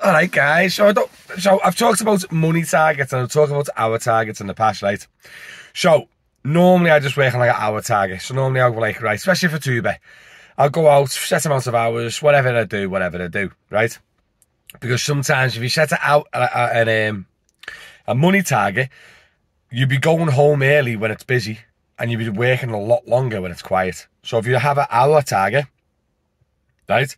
All right, guys. So I've talked about money targets and I've talked about hour targets in the past, right? So normally I just work on like an hour target. So normally I'll go like, right, especially for Tuber, I'll go out, set amounts of hours, whatever I do, right? Because sometimes if you set it out a money target, you'll be going home early when it's busy and you'll be working a lot longer when it's quiet. So if you have an hour target, right,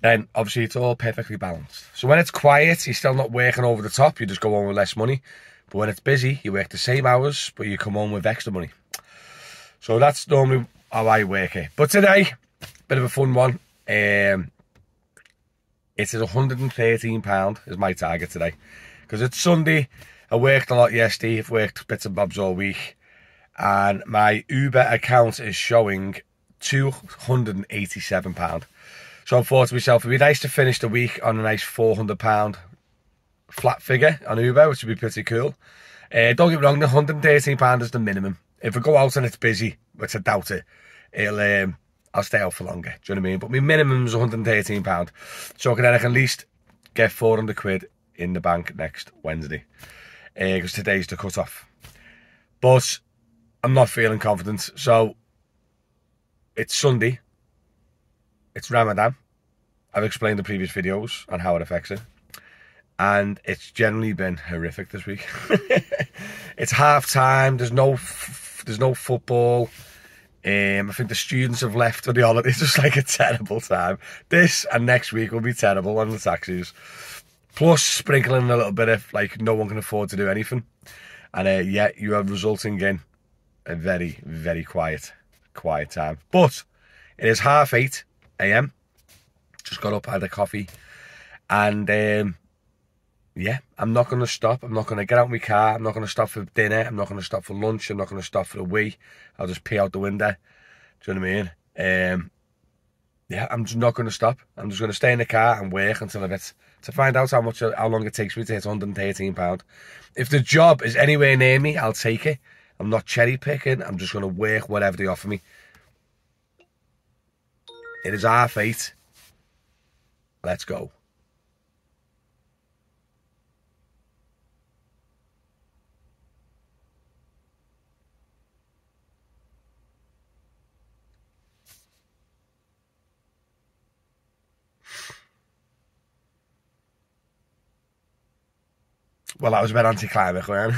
then obviously it's all perfectly balanced. So when it's quiet, you're still not working over the top, you just go home with less money. But when it's busy, you work the same hours, but you come home with extra money. So that's normally how I work it. But today, bit of a fun one. It is £113 is my target today. Because it's Sunday, I worked a lot yesterday, I've worked bits and bobs all week. And my Uber account is showing £287. So I thought to myself, it'd be nice to finish the week on a nice £400 flat figure on Uber, which would be pretty cool. Don't get me wrong, the £113 is the minimum. If I go out and it's busy, which I doubt it, I'll stay out for longer. Do you know what I mean? But my minimum is £113. So I can at least get 400 quid in the bank next Wednesday. Because today's the cut-off. But I'm not feeling confident. So it's Sunday. It's Ramadan. I've explained the previous videos on how it affects it. And it's generally been horrific this week. It's half time. There's no football. I think the students have left for the holidays. It's just like a terrible time. This and next week will be terrible on the taxis. Plus sprinkling a little bit of like no one can afford to do anything. And yeah, you are resulting in a very, very quiet time. But it is 8:30 AM. Just got up, had a coffee. And yeah, I'm not going to stop. I'm not going to get out of my car. I'm not going to stop for dinner. I'm not going to stop for lunch. I'm not going to stop for a wee. I'll just pee out the window. Do you know what I mean? Yeah, I'm just not going to stop. I'm just going to stay in the car and work until I get to find out how long it takes me to hit £113. If the job is anywhere near me, I'll take it. I'm not cherry picking. I'm just going to work whatever they offer me. It is 8:30. Let's go. Well, that was a bit anticlimactic, man.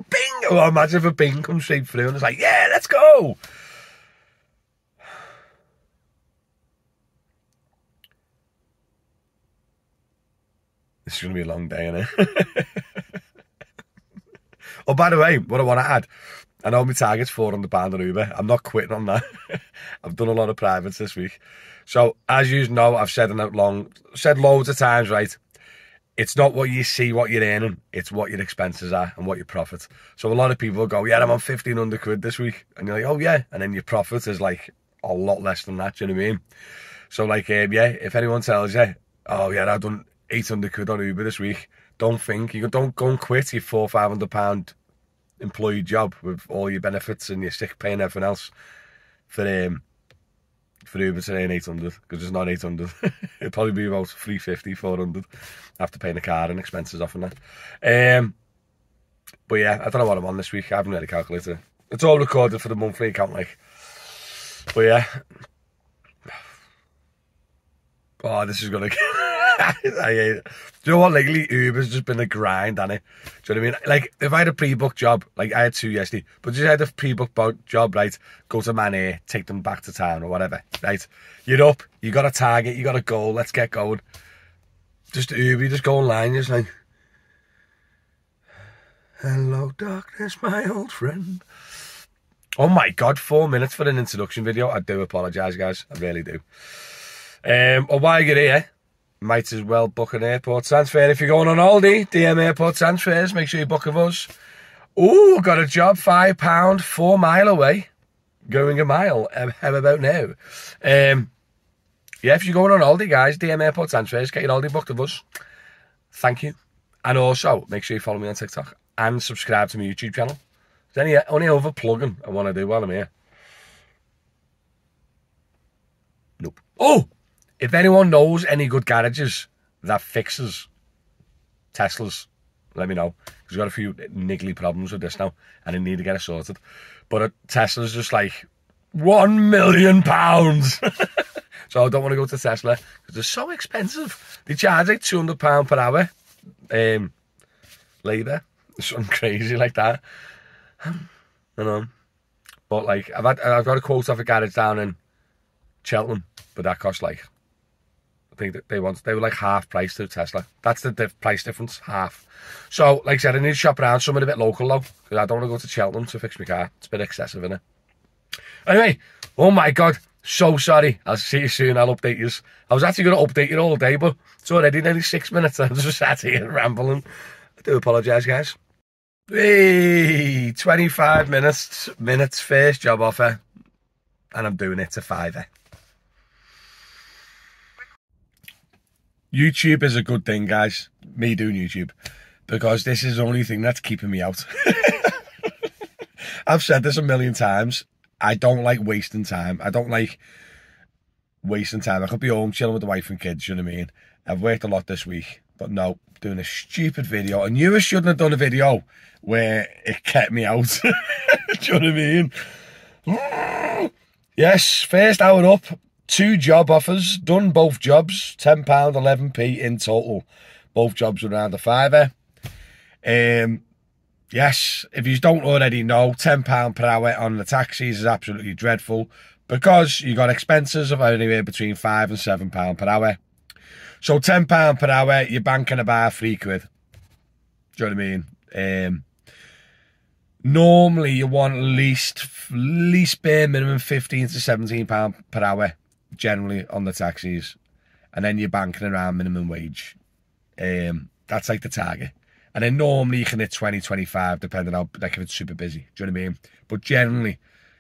Bing! Well, imagine if a bing comes straight through and it's like, yeah, let's go! This is going to be a long day, isn't it? Oh, by the way, what I want to add, I know my target's £400 on Uber. I'm not quitting on that. I've done a lot of privates this week. So, as you know, I've said loads of times, right? It's not what you see, what you're earning. It's what your expenses are and what your profit. So a lot of people go, yeah, I'm on 1,500 quid this week. And you're like, oh, yeah. And then your profit is like a lot less than that. Do you know what I mean? So like, yeah, if anyone tells you, oh, yeah, I've done 800 quid on Uber this week, don't go and quit your £400-500 employee job with all your benefits and your sick pay and everything else for Uber to earn 800, because it's not 800. It'll probably be about 350, 400 after paying the car and expenses off and that. But yeah, I don't know what I'm on this week. I haven't really calculated it. It's all recorded for the monthly account, like. But yeah. Oh, this is gonna. I hate it. Do you know what? Lately, Uber's just been a grind, hasn't it? Do you know what I mean? Like, if I had a pre-booked job, like I had 2 yesterday, but just had a pre-booked job, right? Go to Man, take them back to town or whatever, right? You're up, you got a target, you got a goal, let's get going. Just Uber, you just go online, you're just like, hello, darkness, my old friend. Oh my God, 4 minutes for an introduction video. I do apologise, guys. I really do. Well, while you're here, might as well book an airport transfer. If you're going on holiday, DM airport transfers, make sure you book of us. Ooh, got a job, £5, 4 mile away. Going a mile, how about now? Yeah, if you're going on holiday, guys, DM airport transfers, get your holiday booked of us. Thank you. And also, make sure you follow me on TikTok and subscribe to my YouTube channel. There's only other plugging I want to do while I'm here. Nope. Oh! If anyone knows any good garages that fixes Teslas, let me know. Because I've got a few niggly problems with this now, and I need to get it sorted. But Tesla's just like, £1 million. So I don't want to go to Tesla, because they're so expensive. They charge like £200 per hour. Labour. Something crazy like that. I know. But like, I've got a quote off a garage down in Cheltenham, but that cost like, I think that they were like half price to Tesla. That's the price difference, half. So like I said, I need to shop around somewhere a bit local though, because I don't want to go to Cheltenham to fix my car. It's a bit excessive, isn't it? Anyway, oh my God, so sorry. I'll see you soon. I'll update you. I was actually going to update you all day, but it's already nearly 6 minutes. I'm just sat here rambling. I do apologise, guys. Hey, 25 minutes, first job offer, and I'm doing it to £5. YouTube is a good thing, guys, me doing YouTube, because this is the only thing that's keeping me out. I've said this a million times. I don't like wasting time. I don't like wasting time. I could be home chilling with the wife and kids, you know what I mean? I've worked a lot this week, but no, doing a stupid video. I knew I shouldn't have done a video where it kept me out. Do you know what I mean? Yes, first hour up, 2 job offers, done both jobs, £10, 11p in total. Both jobs were around a £5. Yes, if you don't already know, £10 per hour on the taxis is absolutely dreadful, because you got expenses of anywhere between £5 and £7 per hour. So £10 per hour, you're banking about £3. Do you know what I mean? Normally you want at least bare minimum £15 to £17 per hour, generally on the taxis, and then you're banking around minimum wage. That's like the target. And then normally you can hit 20, 25, depending on, like, if it's super busy. Do you know what I mean? But generally,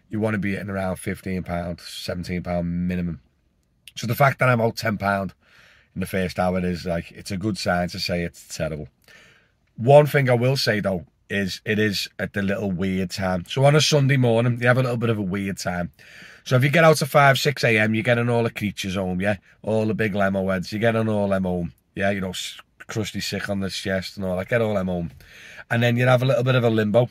you want to be hitting around £15, £17 minimum. So the fact that I'm out £10 in the first hour is like, it's a good sign to say it's terrible. One thing I will say though, is it is at the little weird time. So on a Sunday morning, you have a little bit of a weird time. So if you get out at 5, 6 a.m, you're getting all the creatures home, yeah? All the big lemo heads, you're getting all them home. Yeah, you know, crusty sick on the chest and all that, get all them home. And then you have a little bit of a limbo.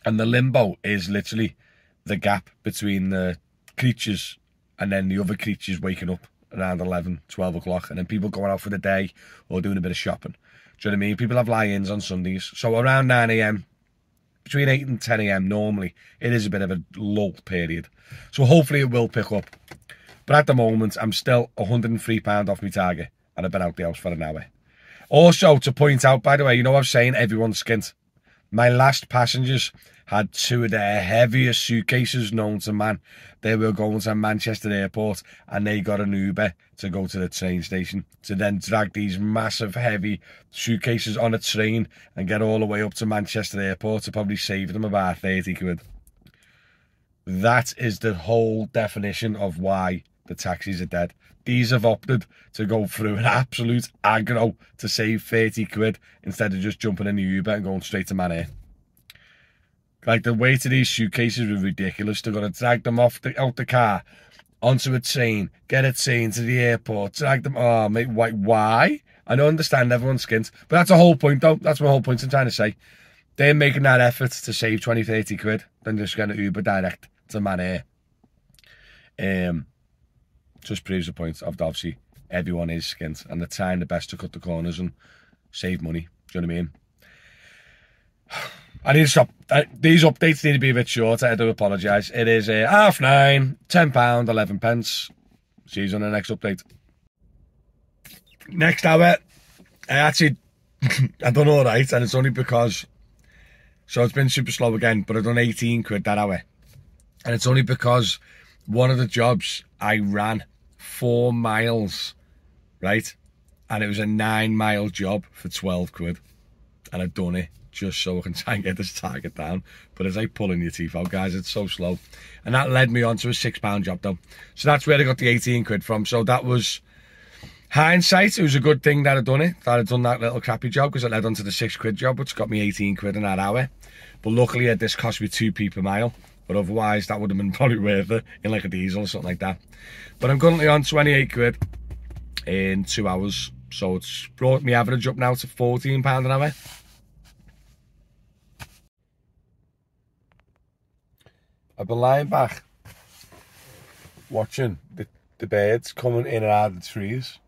And the limbo is literally the gap between the creatures and then the other creatures waking up around 11, 12 o'clock. And then people going out for the day or doing a bit of shopping. Do you know what I mean? People have lie-ins on Sundays. So around 9 a.m, between 8 and 10 a.m, normally, it is a bit of a lull period. So hopefully it will pick up. But at the moment, I'm still £103 off my target. And I've been out the house for an hour. Also, to point out, by the way, you know I was saying everyone's skint. My last passengers had 2 of their heaviest suitcases known to man. They were going to Manchester Airport and they got an Uber to go to the train station to then drag these massive heavy suitcases on a train and get all the way up to Manchester Airport to probably save them about 30 quid. That is the whole definition of why the taxis are dead. These have opted to go through an absolute aggro to save 30 quid instead of just jumping in the Uber and going straight to Manor. Like, the weight of these suitcases was ridiculous. They're going to drag them out the car, onto a train, get a train to the airport, drag them... Oh, mate, why? I don't understand everyone's skint. But that's the whole point, though. That's my whole point I'm trying to say. They're making that effort to save 20, 30 quid, then just get an Uber direct to Manor. Just proves the point of, obviously, everyone is skint and they're trying the best to cut the corners and save money. Do you know what I mean? I need to stop. These updates need to be a bit shorter. I do apologise. It is 9:30, £10, 11p. See you on the next update. Next hour, I done all right, and it's only because, so it's been super slow again, but I've done 18 quid that hour. And it's only because one of the jobs I ran 4 miles, right? And it was a 9-mile job for 12 quid. And I've done it just so I can try and get this target down. But it's like pulling your teeth out, guys. It's so slow. And that led me on to a £6 job, though. So that's where I got the 18 quid from. So that was hindsight. It was a good thing that I'd done it, that I'd done that little crappy job, because it led on to the 6 quid job, which got me 18 quid in that hour. But luckily, this cost me 2p per mile. But otherwise, that would have been probably worth it in like a diesel or something like that. But I'm currently on 28 quid in 2 hours. So it's brought my average up now to £14 an hour. I've been lying back, watching the birds coming in and out of the trees.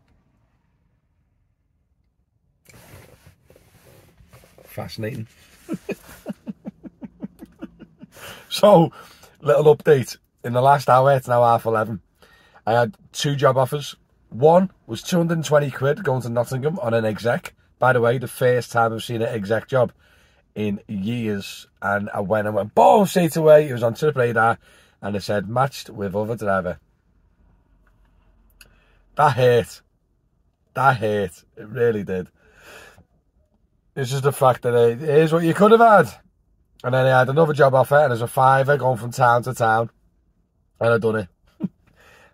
Fascinating. So, little update. In the last hour, it's now 11:30. I had 2 job offers. One was 220 quid going to Nottingham on an exec. By the way, the first time I've seen an exec job in years. And I went, boom, straight away. It was on Trip Radar. And it said, matched with other driver. That hurt. That hurt. It really did. It's just the fact that here's what you could have had. And then I had another job offer, and there's a £5 going from town to town. And I've done it.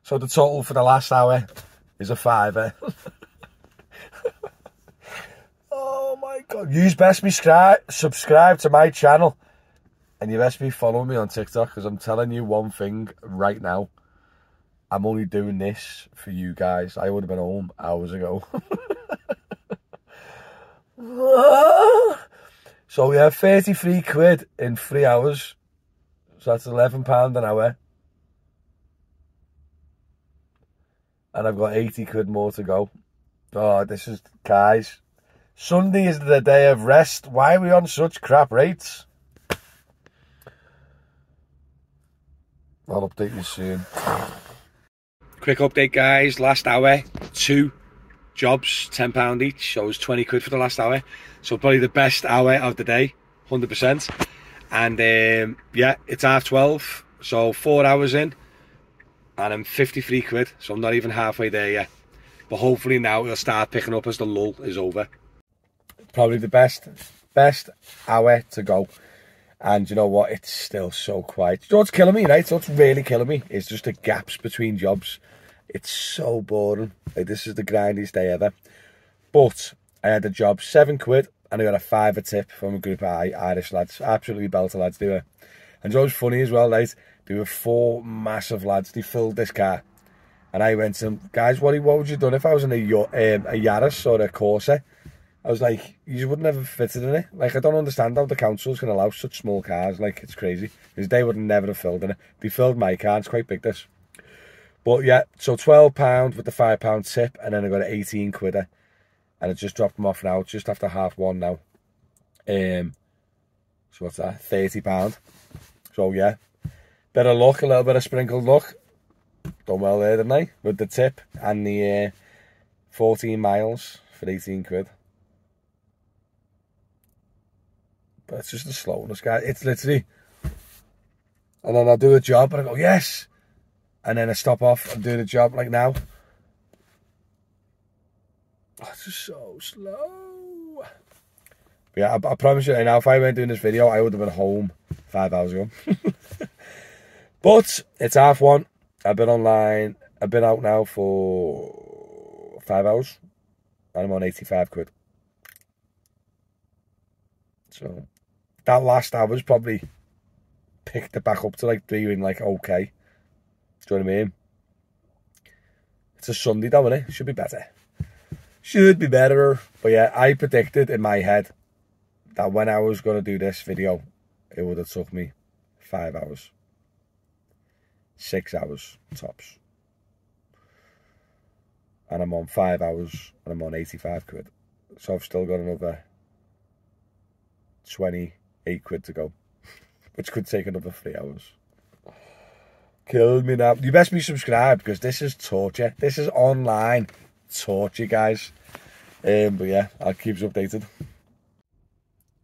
So the total for the last hour is a £5. Oh my God. You best be subscribe to my channel. And you best be following me on TikTok, because I'm telling you one thing right now. I'm only doing this for you guys. I would have been home hours ago. So we have 33 quid in 3 hours. So that's £11 an hour. And I've got 80 quid more to go. Oh, this is, guys. Sunday is the day of rest. Why are we on such crap rates? I'll update you soon. Quick update, guys. Last hour, 2 jobs, £10 each. So it was 20 quid for the last hour. So probably the best hour of the day, 100%. And yeah, it's 12:30. So 4 hours in. And I'm 53 quid. So I'm not even halfway there yet. But hopefully now it'll start picking up as the lull is over. Probably the best hour to go. And you know what? It's still so quiet. You know what's killing me, right? So what's really killing me is just the gaps between jobs. It's so boring. Like, this is the grindiest day ever. But I had a job, 7 quid, and I got a £5 tip from a group of Irish lads. Absolutely belter lads, they were. And it was funny as well, right? There were 4 massive lads. They filled this car. And I went to them, guys, what would you done if I was in a Yaris or a Corsa? I was like, you wouldn't have fitted in it. Like, I don't understand how the councils can allow such small cars. Like, it's crazy. Because they would never have filled in it. They filled my car. It's quite big, this. But yeah, so £12 with the £5 tip. And then I got an 18 quidder. And I just dropped them off now. It's just after 1:30 now. So what's that? £30. So yeah. Bit of luck, a little bit of sprinkled luck. Done well there, didn't I? With the tip and the 14 miles for 18 quid. But it's just the slowness, guys. It's literally... And then I do a job and I go, yes! And then I stop off and do the job like now. Oh, it's just so slow. But yeah, I promise you right now, if I weren't doing this video, I would have been home 5 hours ago. But it's 1:30. I've been online. I've been out now for 5 hours. And I'm on 85 quid. So that last hour's probably picked it back up to like being like okay. Do you know what I mean? It's a Sunday though, isn't it? Should be better. Should be better. But yeah, I predicted in my head that when I was going to do this video, it would have took me 5 hours. 6 hours tops. And I'm on 5 hours and I'm on 85 quid. So I've still got another 28 quid to go. Which could take another 3 hours. Kill me now. You best be subscribed because this is torture. This is online torture, guys. But yeah, I'll keep you updated.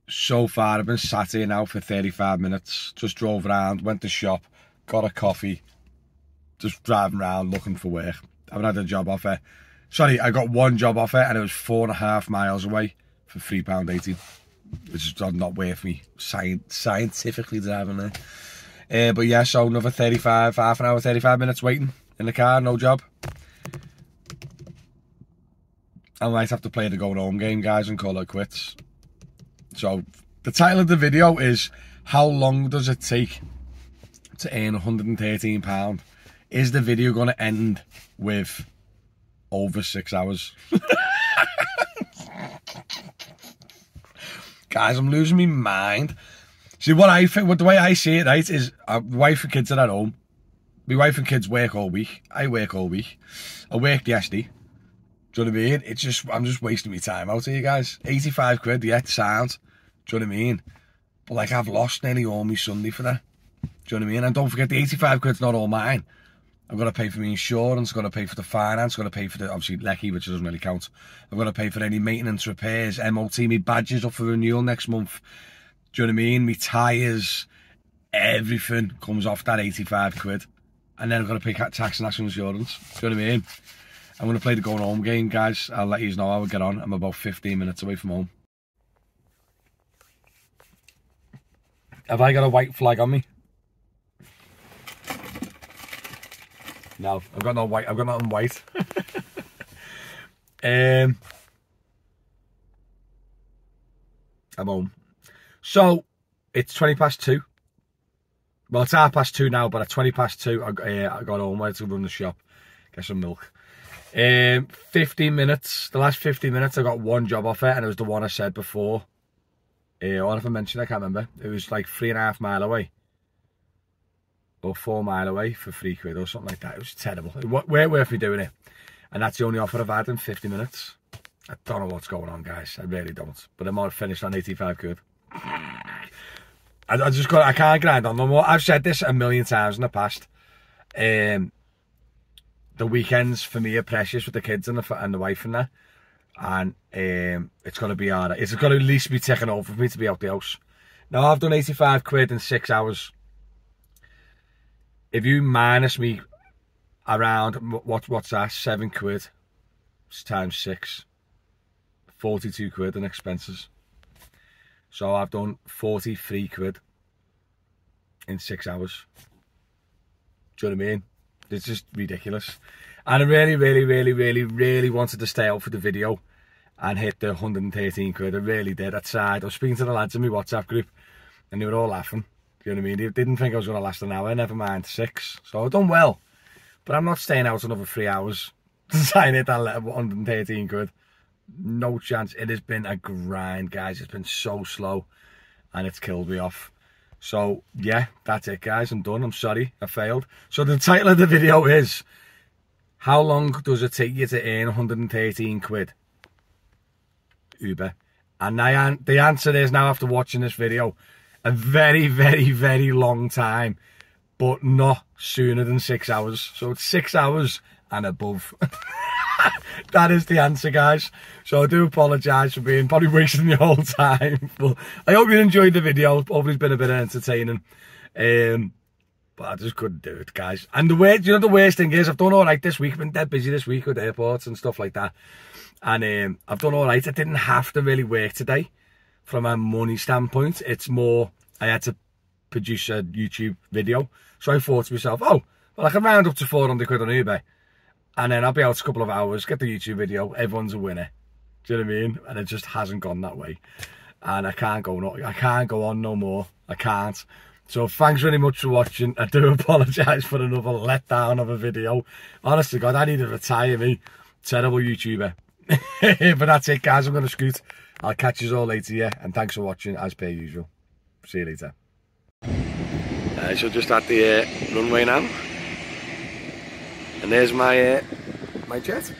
So far, I've been sat here now for 35 minutes. Just drove around, went to shop, got a coffee. Just driving around looking for work. I haven't had a job offer. Sorry, I got 1 job offer and it was 4.5 miles away for £3.80. Which is not worth me scientifically driving there. But yeah, so another 35, half an hour, 35 minutes waiting in the car, no job. I might have to play the going home game, guys, and call it quits. So the title of the video is, how long does it take to earn £113? Is the video going to end with over 6 hours? Guys, I'm losing my mind. See, what the way I see it, right, is my wife and kids are at home. My wife and kids work all week. I work all week. I work yesterday. Do you know what I mean? It's just, I'm just wasting my time out here, guys. 85 quid, yeah, it sounds. Do you know what I mean? But like, I've lost nearly all my Sunday for that. Do you know what I mean? And don't forget, the 85 quid's not all mine. I've got to pay for my insurance, I've got to pay for the finance, I've got to pay for the, obviously, lecky, which doesn't really count. I've got to pay for any maintenance, repairs, MOT, my badges up for renewal next month. Do you know what I mean? My tyres, everything comes off that 85 quid. And then I've got to pay tax and national insurance. Do you know what I mean? I'm going to play the going home game, guys. I'll let you know how I get on. I'm about 15 minutes away from home. Have I got a white flag on me? No, I've got no white. I've got nothing white. I'm home. So it's 2:20. Well, it's 2:30 now, but at 2:20, I got home. I had to run the shop, get some milk. 15 minutes. The last 15 minutes, I got one job offer, and it was the one I said before. Or if I mentioned, I can't remember. It was like 3.5 miles away. Or 4 miles away for 3 quid or something like that. It was terrible. It weren't worth me doing it. And that's the only offer I've had in 50 minutes. I don't know what's going on, guys. I really don't. But I might have finished on 85 quid. I can't grind on no more. I've said this a million times in the past. The weekends for me are precious with the kids and the wife and that. And it's going to be hard. It's got to at least be taken over for me to be out the house. Now, I've done 85 quid in 6 hours. If you minus me around, what's that, 7 quid times 6, 42 quid in expenses. So I've done 43 quid in 6 hours. Do you know what I mean? It's just ridiculous. And I really wanted to stay out for the video and hit the 113 quid. I really did. I tried. I was speaking to the lads in my WhatsApp group and they were all laughing. You know what I mean? They didn't think I was going to last an hour, never mind 6. So I've done well. But I'm not staying out another 3 hours to try and hit that 113 quid. No chance. It has been a grind, guys. It's been so slow and it's killed me off. So, yeah, that's it, guys. I'm done. I'm sorry. I failed. So the title of the video is, how long does it take you to earn 113 quid? Uber. And the answer is, now after watching this video, a very long time, but not sooner than 6 hours. So it's 6 hours and above. That is the answer, guys. So I do apologise for probably wasting your whole time. But I hope you enjoyed the video. Hopefully it's been a bit entertaining. But I just couldn't do it, guys. And the worst thing is, I've done all right this week. I've been dead busy this week with airports and stuff like that. And I've done all right. I didn't have to really work today. From a money standpoint, it's more, I had to produce a YouTube video. So I thought to myself, oh, well, I can round up to 400 quid on Uber. And then I'll be out a couple of hours, get the YouTube video, everyone's a winner. Do you know what I mean? And it just hasn't gone that way. And I can't go on no more. I can't. So thanks very much for watching. I do apologise for another letdown of a video. Honest to God, I need to retire me. Terrible YouTuber. But that's it, guys. I'm going to scoot. I'll catch you all later, yeah. And thanks for watching, as per usual. See you later. So just at the runway now. And there's my jet.